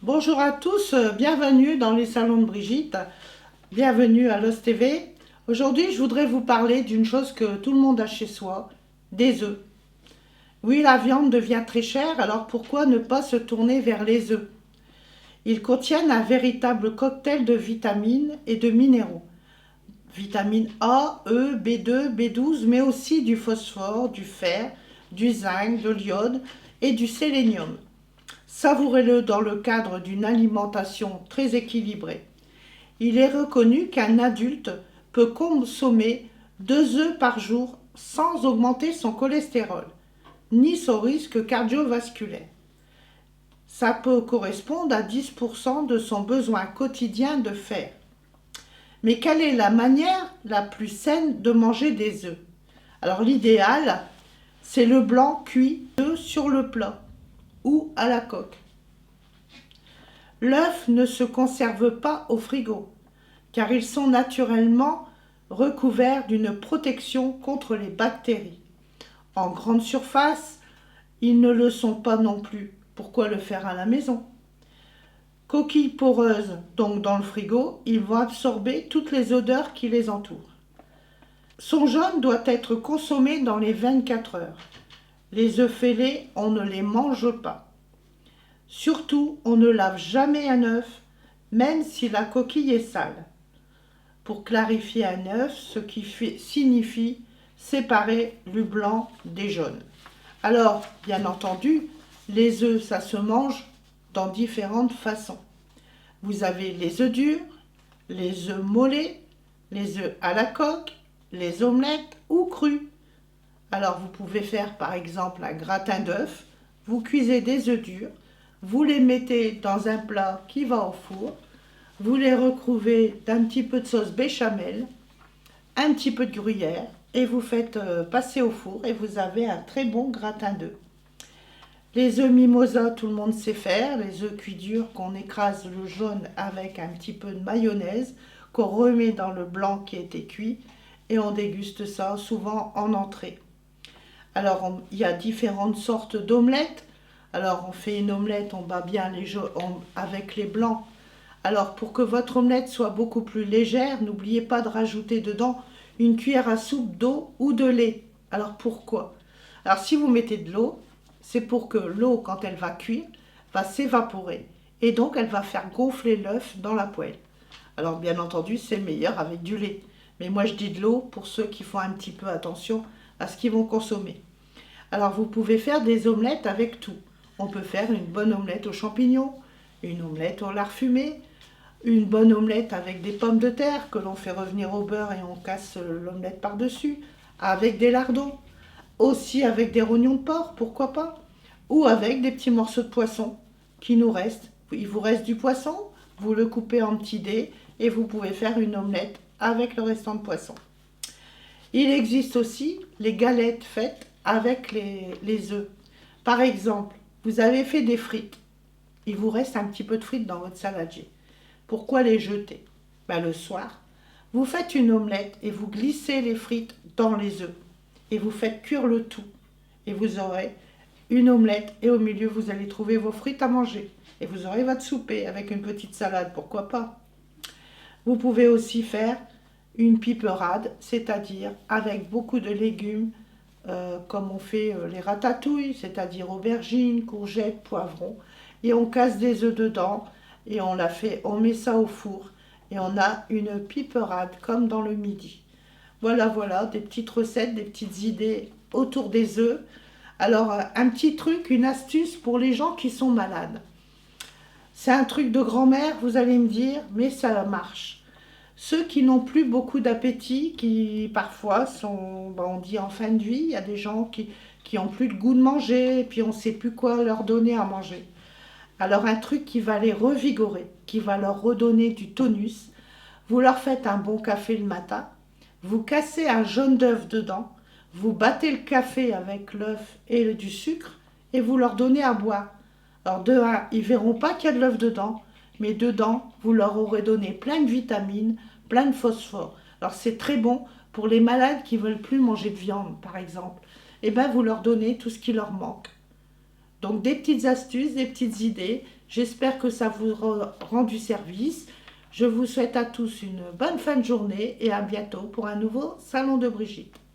Bonjour à tous, bienvenue dans les salons de Brigitte, bienvenue à l'Os TV. Aujourd'hui, je voudrais vous parler d'une chose que tout le monde a chez soi, des œufs. Oui, la viande devient très chère, alors pourquoi ne pas se tourner vers les œufs? Ils contiennent un véritable cocktail de vitamines et de minéraux. Vitamines A, E, B2, B12, mais aussi du phosphore, du fer, du zinc, de l'iode et du sélénium. Savourez-le dans le cadre d'une alimentation très équilibrée. Il est reconnu qu'un adulte peut consommer 2 œufs par jour sans augmenter son cholestérol, ni son risque cardiovasculaire. Ça peut correspondre à 10% de son besoin quotidien de fer. Mais quelle est la manière la plus saine de manger des œufs? Alors l'idéal, c'est le blanc cuit sur le plat ou à la coque. L'œuf ne se conserve pas au frigo, car ils sont naturellement recouverts d'une protection contre les bactéries. En grande surface, ils ne le sont pas non plus. Pourquoi le faire à la maison? Coquilles poreuses, donc dans le frigo, ils vont absorber toutes les odeurs qui les entourent. Son jaune doit être consommé dans les 24 heures. Les œufs fêlés, on ne les mange pas. Surtout, on ne lave jamais un œuf, même si la coquille est sale. Pour clarifier un œuf, ce qui signifie séparer le blanc des jaunes. Alors, bien entendu, les œufs, ça se mange dans différentes façons. Vous avez les œufs durs, les œufs mollets, les œufs à la coque, les omelettes ou crus. Alors, vous pouvez faire par exemple un gratin d'œufs. Vous cuisez des œufs durs, vous les mettez dans un plat qui va au four, vous les recouvrez d'un petit peu de sauce béchamel, un petit peu de gruyère et vous faites passer au four et vous avez un très bon gratin d'œufs. Les œufs mimosa, tout le monde sait faire, les œufs cuits durs qu'on écrase le jaune avec un petit peu de mayonnaise, qu'on remet dans le blanc qui a été cuit et on déguste ça souvent en entrée. Alors il y a différentes sortes d'omelettes. Alors on fait une omelette, on bat bien les avec les blancs. Alors pour que votre omelette soit beaucoup plus légère, n'oubliez pas de rajouter dedans une cuillère à soupe d'eau ou de lait. Alors pourquoi? Alors si vous mettez de l'eau, c'est pour que l'eau, quand elle va cuire, va s'évaporer. Et donc elle va faire gonfler l'œuf dans la poêle. Alors bien entendu, c'est meilleur avec du lait. Mais moi je dis de l'eau pour ceux qui font un petit peu attention à ce qu'ils vont consommer. Alors vous pouvez faire des omelettes avec tout. On peut faire une bonne omelette aux champignons, une omelette au lard fumé, une bonne omelette avec des pommes de terre que l'on fait revenir au beurre et on casse l'omelette par-dessus, avec des lardons, aussi avec des rognons de porc, pourquoi pas, ou avec des petits morceaux de poisson qui nous restent. Il vous reste du poisson, vous le coupez en petits dés et vous pouvez faire une omelette avec le restant de poisson. Il existe aussi les galettes faites avec les œufs. Par exemple, vous avez fait des frites. Il vous reste un petit peu de frites dans votre saladier. Pourquoi les jeter? Le soir, vous faites une omelette et vous glissez les frites dans les œufs. Et vous faites cuire le tout. Et vous aurez une omelette et au milieu, vous allez trouver vos frites à manger. Et vous aurez votre souper avec une petite salade, pourquoi pas. Vous pouvez aussi faire une piperade, c'est-à-dire avec beaucoup de légumes, comme on fait les ratatouilles, c'est-à-dire aubergines, courgettes, poivrons, et on casse des œufs dedans et on met ça au four et on a une piperade comme dans le midi. Voilà, des petites recettes, des petites idées autour des œufs. Alors un petit truc, une astuce pour les gens qui sont malades. C'est un truc de grand-mère, vous allez me dire, mais ça marche. Ceux qui n'ont plus beaucoup d'appétit, qui parfois sont, on dit en fin de vie, il y a des gens qui ont plus le goût de manger, et puis on ne sait plus quoi leur donner à manger. Alors un truc qui va les revigorer, qui va leur redonner du tonus, vous leur faites un bon café le matin, vous cassez un jaune d'œuf dedans, vous battez le café avec l'œuf et du sucre, et vous leur donnez à boire. Alors de un, ils ne verront pas qu'il y a de l'œuf dedans, mais dedans, vous leur aurez donné plein de vitamines, plein de phosphore. Alors c'est très bon pour les malades qui ne veulent plus manger de viande, par exemple. Et bien vous leur donnez tout ce qui leur manque. Donc des petites astuces, des petites idées. J'espère que ça vous rend du service. Je vous souhaite à tous une bonne fin de journée et à bientôt pour un nouveau Salon de Brigitte.